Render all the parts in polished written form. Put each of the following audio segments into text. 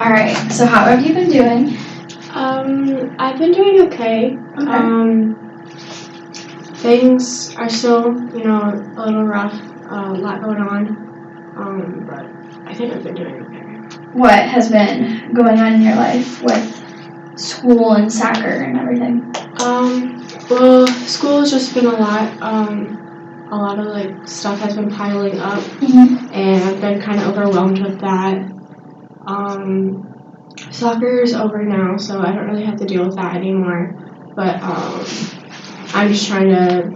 All right. So how have you been doing? I've been doing okay. Things are still, a little rough. A lot going on. But I think I've been doing okay. What has been going on in your life with school and soccer and everything? Well, school has just been a lot. A lot of stuff has been piling up, and I've been kind of overwhelmed with that. Soccer is over now, so I don't really have to deal with that anymore. But I'm just trying to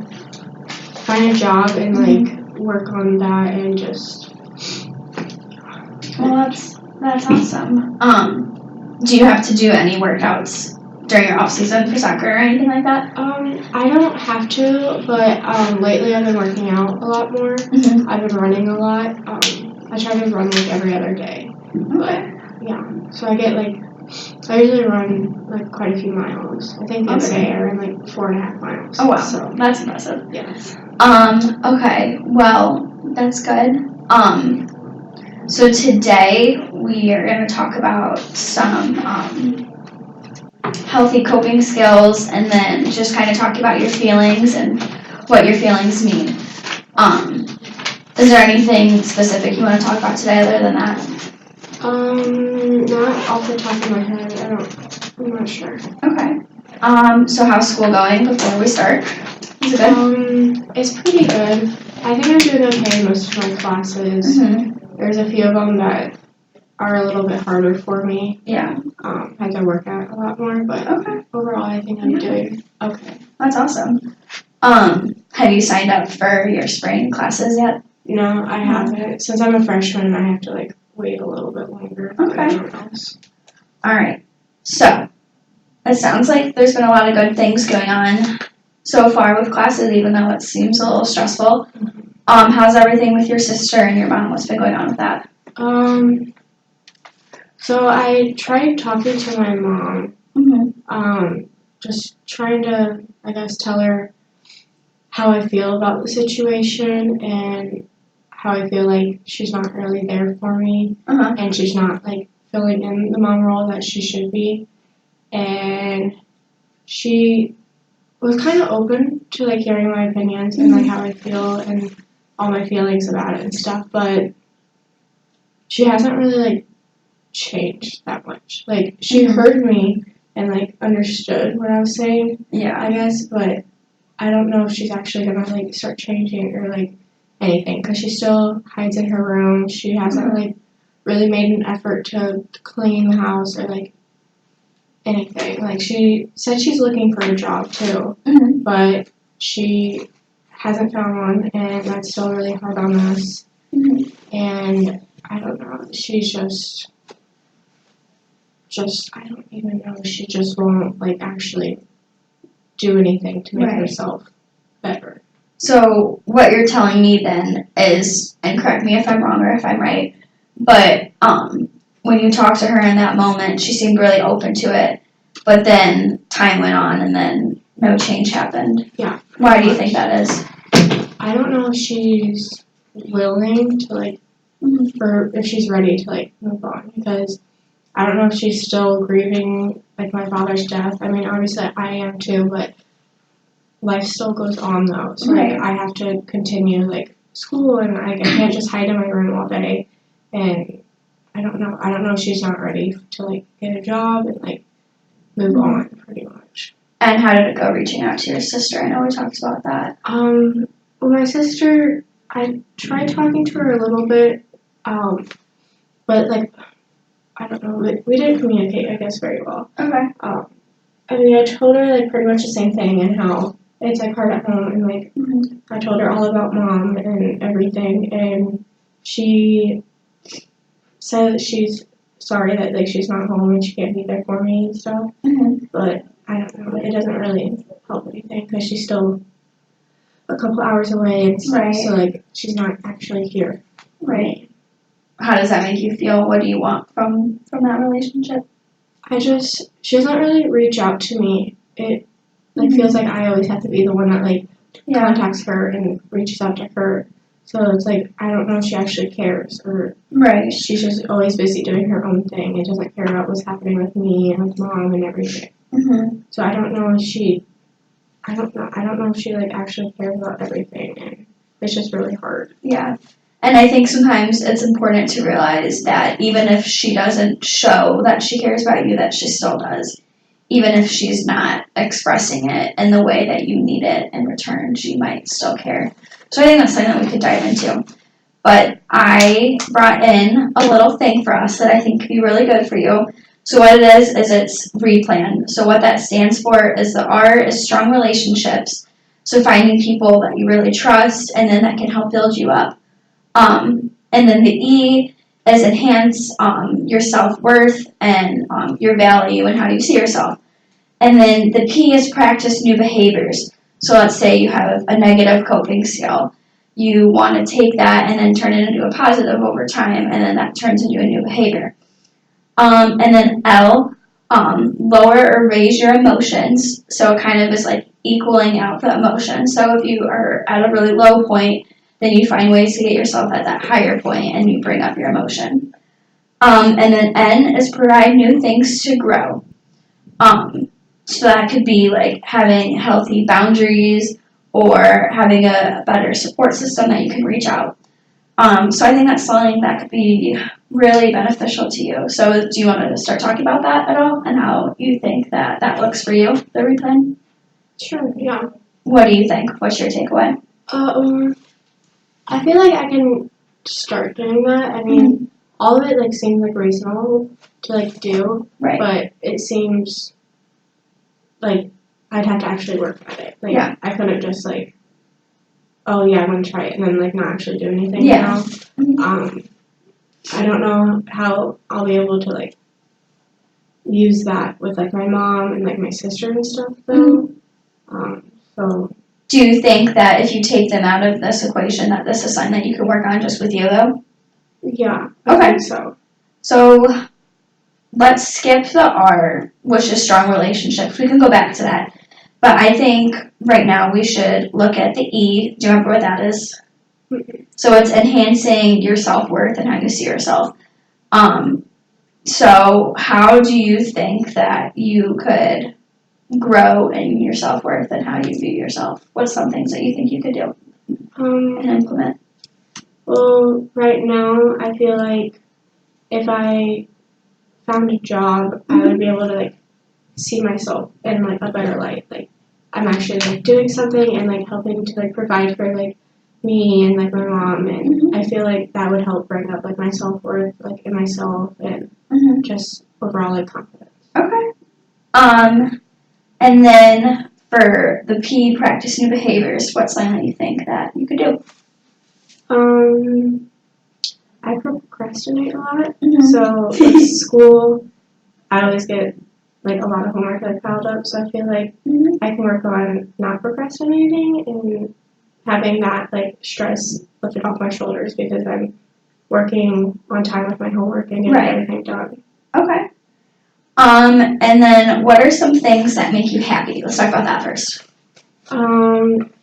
find a job and work on that and just. Well, that's awesome. Do you have to do any workouts during your off season for soccer or anything like that? I don't have to, but lately I've been working out a lot more. I've been running a lot. I try to run every other day. Okay. Yeah, so I usually run quite a few miles. I think the other day I ran 4.5 miles. Oh wow, so that's impressive. Yes. Okay, well, that's good. So today we are going to talk about some healthy coping skills and then just kind of talk about your feelings and what your feelings mean. Is there anything specific you want to talk about today other than that? Not off the top of my head. I'm not sure. Okay. So how's school going before we start? Is it good? It's pretty good. I think I'm doing okay in most of my classes. There's a few of them that are a little bit harder for me. Yeah. I have to work at a lot more, but overall I think I'm doing okay. That's awesome. Have you signed up for your spring classes yet? No, I haven't. Since I'm a freshman, I have to wait a little bit longer than everyone else. All right. So it sounds like there's been a lot of good things going on so far with classes, even though it seems a little stressful. How's everything with your sister and your mom? What's been going on with that? So I tried talking to my mom. Just trying to, I guess, tell her how I feel about the situation and how I feel like she's not really there for me, and she's not filling in the mom role that she should be. And she was kind of open to hearing my opinions and how I feel and all my feelings about it and stuff, but she hasn't really changed that much. She heard me and understood what I was saying. Yeah, I guess, but I don't know if she's actually gonna start changing or anything, because she still hides in her room. She hasn't really made an effort to clean the house or anything. She said she's looking for a job too, but she hasn't found one, and that's still really hard on us. And I don't know, she's just I don't even know, she just won't actually do anything to make herself better. So what you're telling me then is, and correct me if I'm wrong or if I'm right, but when you talked to her in that moment, she seemed really open to it, but then time went on and then no change happened. Yeah. Why do you think that is? I don't know if she's willing to or if she's ready to move on, because I don't know if she's still grieving my father's death. I mean, obviously I am too, but life still goes on though. So I have to continue school, and I can't just hide in my room all day. And I don't know if she's not ready to get a job and move on pretty much. And how did it go reaching out to your sister? I know we talked about that. Well, my sister, I tried talking to her a little bit, but I don't know, we didn't communicate, I guess, very well. Okay. I mean, I told her pretty much the same thing, and how it's hard at home, and I told her all about mom and everything, and she said she's sorry that she's not home and she can't be there for me and stuff. But I don't know, it doesn't really help anything, because she's still a couple hours away and stuff, so she's not actually here. Right. How does that make you feel? What do you want from that relationship? She doesn't really reach out to me. It feels like I always have to be the one that contacts her and reaches out to her. So it's like, I don't know if she actually cares, or Right. she's just always busy doing her own thing and doesn't care about what's happening with me and with mom and everything. Mhm. So I don't know if she like actually cares about everything, and it's just really hard. Yeah. And I think sometimes it's important to realize that even if she doesn't show that she cares about you, that she still does. Even if she's not expressing it in the way that you need it in return, she might still care. So I think that's something that we could dive into. But I brought in a little thing for us that I think could be really good for you. So what it is it's replan. So what that stands for is the R is strong relationships. So finding people that you really trust and then that can help build you up. And then the E is enhance your self-worth and your value and how you see yourself. And then the P is practice new behaviors. So let's say you have a negative coping skill. You want to take that and then turn it into a positive over time, and then that turns into a new behavior. And then L, lower or raise your emotions. So it kind of is like equaling out the emotion. So if you are at a really low point, then you find ways to get yourself at that higher point and you bring up your emotion. And then N is provide new things to grow. So that could be like having healthy boundaries or having a better support system that you can reach out. So I think that's something that could be really beneficial to you. So do you want to start talking about that at all and how you think that that looks for you, the replan? Sure, yeah. What do you think? What's your takeaway? I feel like I can start doing that. I mean, all of it like seems like reasonable to like do, Right. but it seems like I'd have to actually work at it. Like, Yeah. I couldn't just like, oh yeah, I'm gonna try it and then like not actually do anything. Yeah. You know? I don't know how I'll be able to like use that with like my mom and like my sister and stuff though. So Do you think that if you take them out of this equation that this is something that you can work on just with you though? yeah, I Okay. think so. So let's skip the R, which is strong relationships. We can go back to that. But I think right now we should look at the E. Do you remember what that is? So it's enhancing your self-worth and how you see yourself. So how do you think that you could grow in your self-worth and how you view yourself? What's some things that you think you could do and implement? Well, right now I feel like if I found a job, I would be able to like see myself in like a better light. Like I'm actually like doing something and like helping to like provide for like me and like my mom, and I feel like that would help bring up like my self-worth like in myself and just overall like confidence. Okay. And then for the P, practice new behaviors. What's something that you think that you could do? I procrastinate a lot. So at school, I always get like a lot of homework like piled up. So I feel like I can work on not procrastinating and having that like stress lifted off my shoulders because I'm working on time with my homework and getting everything done. Okay. And then what are some things that make you happy? Let's talk about that first.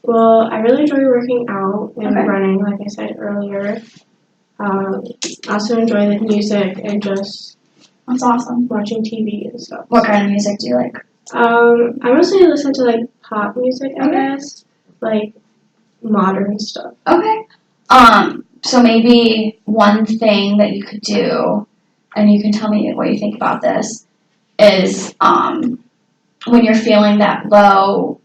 Well, I really enjoy working out and running, like I said earlier. I also enjoy like music and just That's awesome. watching TV and stuff. What kind of music do you like? I mostly listen to like pop music, I guess, like modern stuff. Okay. So maybe one thing that you could do, and you can tell me what you think about this, is when you're feeling that low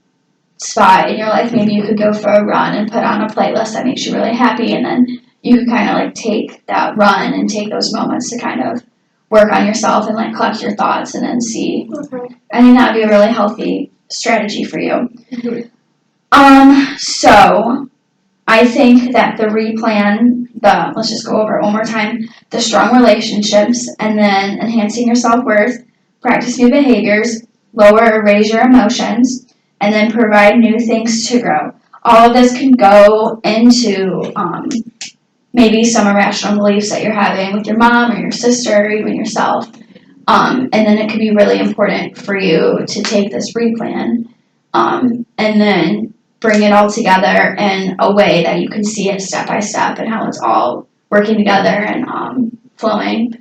spot in your life, maybe you could go for a run and put on a playlist that makes you really happy, and then you can kind of like take that run and take those moments to kind of work on yourself and like collect your thoughts and then see. Okay. I think that would be a really healthy strategy for you. So I think that the replan, let's just go over it one more time, the strong relationships, and then enhancing your self-worth, practice new behaviors, lower or raise your emotions, and then provide new things to grow. All of this can go into maybe some irrational beliefs that you're having with your mom or your sister or even yourself. And then it could be really important for you to take this replan and then bring it all together in a way that you can see it step by step and how it's all working together and flowing.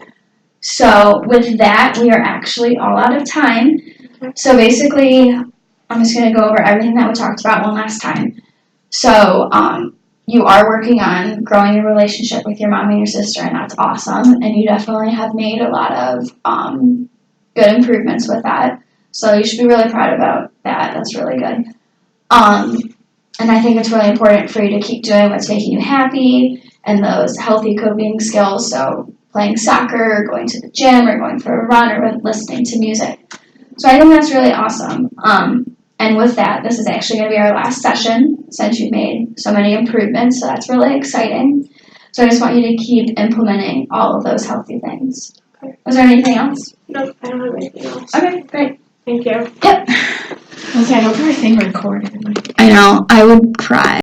So with that, we are actually all out of time. So basically, I'm just going to go over everything that we talked about one last time. So you are working on growing your relationship with your mom and your sister, and that's awesome. And you definitely have made a lot of good improvements with that. So you should be really proud about that. That's really good. And I think it's really important for you to keep doing what's making you happy and those healthy coping skills. So playing soccer, or going to the gym, or going for a run, or listening to music. So I think that's really awesome. And with that, this is actually going to be our last session since you've made so many improvements. So that's really exciting. So I just want you to keep implementing all of those healthy things. Okay. Was there anything else? Nope, I don't have anything else. Okay, great. Thank you. Yep. Okay, I hope everything recorded. I know. I would cry.